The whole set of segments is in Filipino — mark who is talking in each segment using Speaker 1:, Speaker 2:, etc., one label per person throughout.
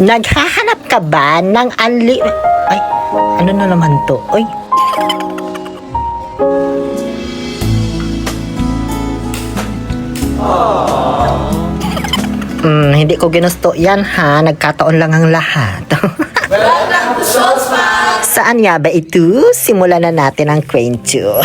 Speaker 1: Naghahanap ka ba ng Ay, ano na naman to? Ay. Hindi ko ginusto yan ha. Nagkataon lang ang lahat.
Speaker 2: Welcome to Soul's Path!
Speaker 1: Saan nga ba ito? Simulan na natin ang kwento.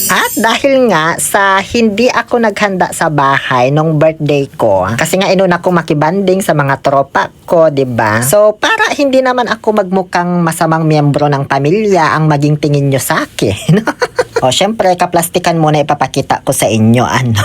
Speaker 1: At dahil nga sa hindi ako naghanda sa bahay nung birthday ko, kasi nga inuna ko makibanding sa mga tropa ko, 'di ba? So para hindi naman ako magmukhang masamang miyembro ng pamilya ang maging tingin nyo sa akin. O syempre, kaplastikan muna ipapakita ko sa inyo, ano.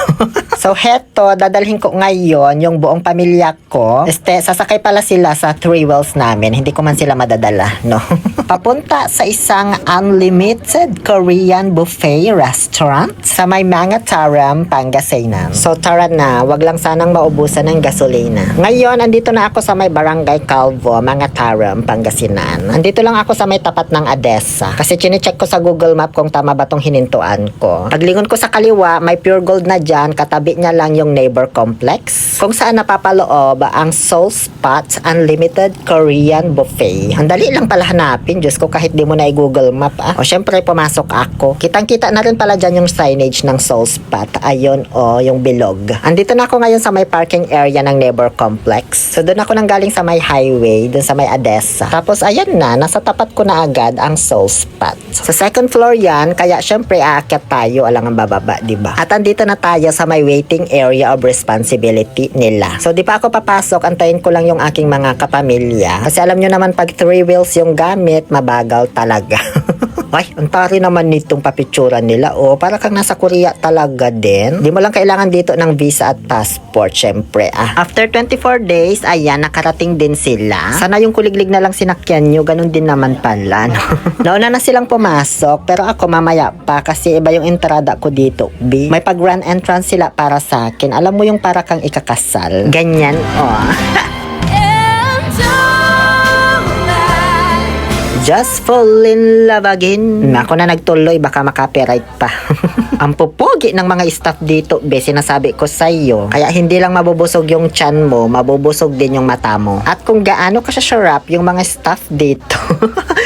Speaker 1: So heto, dadalhin ko ngayon yung buong pamilya ko. Sasakay pala sila sa 3 wheels namin. Hindi ko man sila madadala, no. Papunta sa isang unlimited Korean buffet restaurant sa may Mangataram, Pangasinan. So tara na, wag lang sanang maubusan ng gasolina. Ngayon, andito na ako sa may Barangay Calvo, Mangataram, Pangasinan. Andito lang ako sa may tapat ng ADESA. Kasi chinecheck ko sa Google Map kung tama ba tong hinintuan ko. Paglingon ko sa kaliwa, may Pure Gold na dyan. Katabi niya lang yung neighbor complex. Kung saan napapaloob ang Soul's Path Unlimited Korean Buffet. Ang dali lang pala hanapin. Diyos ko, kahit di mo na i-Google Map. O syempre, pumasok ako. Kitang-kita na rin pala dyan yung signage ng Soul's Path. Ayun, yung bilog. Andito na ako ngayon sa may parking area ng neighbor complex. So, doon ako nang galing sa may highway, doon sa may ADESA. Tapos, ayan na, nasa tapat ko na agad ang Soul's Path. Sa second floor yan, kaya syempre aakyat tayo, alang ang bababa, diba? At andito na tayo sa may waiting area of responsibility nila. So, di pa ako papasok, antayin ko lang yung aking mga kapamilya. Kasi alam nyo naman, pag 3 wheels yung gamit, mabagal talaga. Ay, ang tari naman nitong papicturan nila. O, para kang nasa Korea talaga din. Di mo lang kailangan dito ng visa at passport, syempre. After 24 days, ayan, nakarating din sila. Sana yung kuliglig na lang sinakyan nyo, ganun din naman pala. No? Nauna na silang pumasok, pero ako mamaya pa kasi iba yung entrada ko dito, B. May pag-grand entrance sila para sa akin. Alam mo yung para kang ikakasal. Ganyan, Just fall in love again. Ako na nagtuloy, baka makapiright pa. Ang pupogi ng mga staff dito, be, sinasabi ko sa iyo. Kaya hindi lang mabubusog yung tiyan mo, mabubusog din yung mata mo. At kung gaano kasarap yung mga staff dito,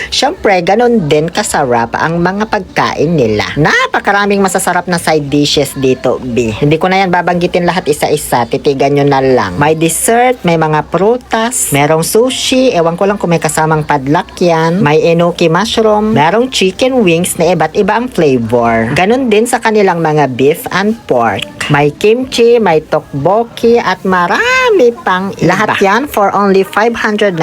Speaker 1: syempre, ganun din kasarap ang mga pagkain nila. Napakaraming masasarap na side dishes dito, be. Hindi ko na yan babanggitin lahat isa-isa, titigan nyo na lang. May dessert, may mga prutas, merong sushi, ewan ko lang kung may kasamang padlak yan. May enoki mushroom, merong chicken wings na iba't iba ang flavor. Ganon din sa kanilang mga beef and pork. May kimchi, may tteokbokki, at marami pang iba. Lahat yan for only 599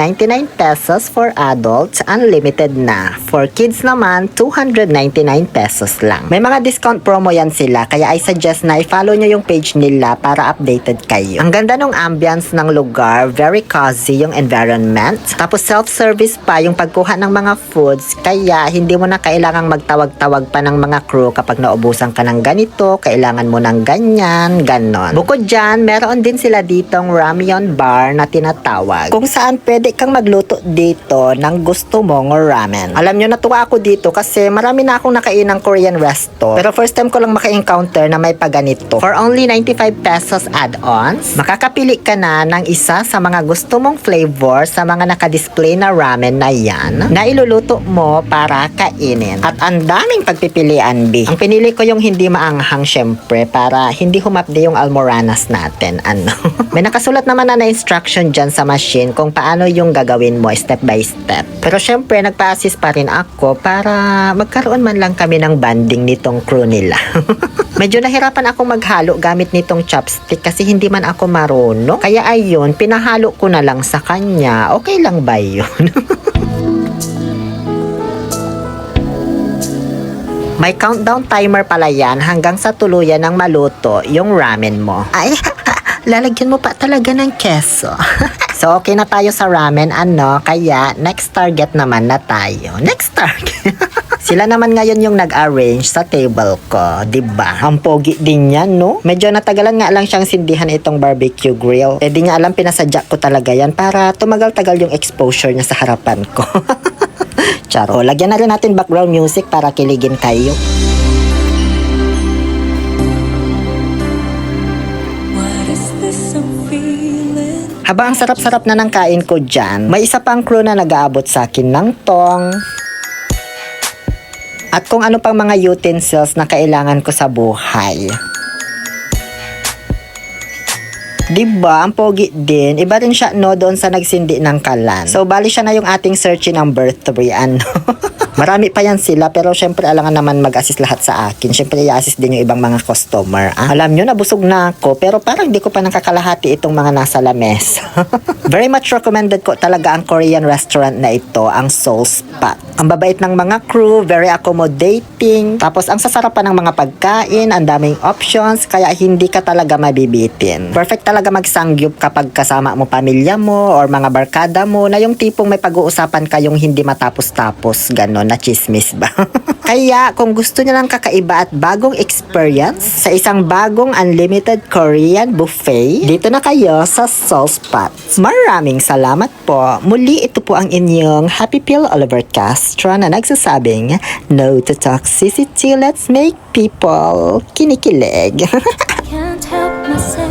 Speaker 1: pesos for adults, unlimited na. For kids naman, 299 pesos lang. May mga discount promo yan sila, kaya I suggest na i-follow nyo yung page nila para updated kayo. Ang ganda ng ambience ng lugar, very cozy yung environment. Tapos self-service pa yung pagkuha ng mga foods, kaya hindi mo na kailangang magtawag-tawag pa ng mga crew kapag naubusan ka ng ganito, kailangan mo ng ganyan, ganon. Bukod dyan, meron din sila ditong ramyeon bar na tinatawag, kung saan pwede kang magluto dito ng gusto mong ramen. Alam nyo, natuwa ako dito kasi marami na akong nakainang Korean resto, pero first time ko lang maka-encounter na may paganito. For only 95 pesos add-ons, makakapili ka na ng isa sa mga gusto mong flavor sa mga nakadisplay na ramen na yan, na iluluto mo para kainin. At ang daming pagpipilian, B. Ang pinili ko yung hindi maanghang, syempre, para hindi humapdi yung almoranas natin. May nakasulat naman na instruction dyan sa machine kung paano yung gagawin mo step by step. Pero syempre, nagpa-assist pa rin ako para magkaroon man lang kami ng banding nitong crew nila. Medyo nahirapan akong maghalo gamit nitong chopstick kasi hindi man ako marunong. Kaya ayun, pinahalo ko na lang sa kanya. Okay lang ba yun? May countdown timer pala yan hanggang sa tuluyan ng maluto yung ramen mo. Ay, lalagyan mo pa talaga ng keso. So, okay na tayo sa ramen, kaya next target naman na tayo. Next target. Sila naman ngayon yung nag-arrange sa table ko, diba? Ang pogi din yan, no? Medyo natagalan nga lang siyang sindihan itong barbecue grill. Eh, di niya alam, pinasadya ko talaga yan para tumagal-tagal yung exposure niya sa harapan ko. Charo. Lagyan na rin natin background music para kiligin kayo. Aba, ang sarap-sarap na ng kain ko dyan. May isa pang crew na nag-aabot sa akin ng tong. At kung ano pang mga utensils na kailangan ko sa buhay. Diba? Ang pogi din. Iba rin siya no doon sa nagsindi ng kalan. So, bali siya na yung ating search number 3. Ano? Marami pa yan sila pero syempre alangan naman mag-assist lahat sa akin. Syempre i-assist din yung ibang mga customer. Alam nyo, nabusog na ako pero parang di ko pa nakakalahati itong mga nasa lamesa. Very much recommended ko talaga ang Korean restaurant na ito, ang Soul Spot. Ang babait ng mga crew, very accommodating. Tapos ang sasarap pa ng mga pagkain, ang daming options, kaya hindi ka talaga mabibitin. Perfect talaga magsangyup kapag kasama mo pamilya mo or mga barkada mo na yung tipong may pag-uusapan kayong hindi matapos-tapos, ganon na chismis ba? Kaya kung gusto niyo ng kakaiba at bagong experience sa isang bagong unlimited Korean buffet, dito na kayo sa Soul Spot. Maraming salamat po. Muli ito po ang inyong Happy Pill Oliver Castro na nagsasabing no to toxicity, let's make people kinikilig.
Speaker 3: Can't help myself.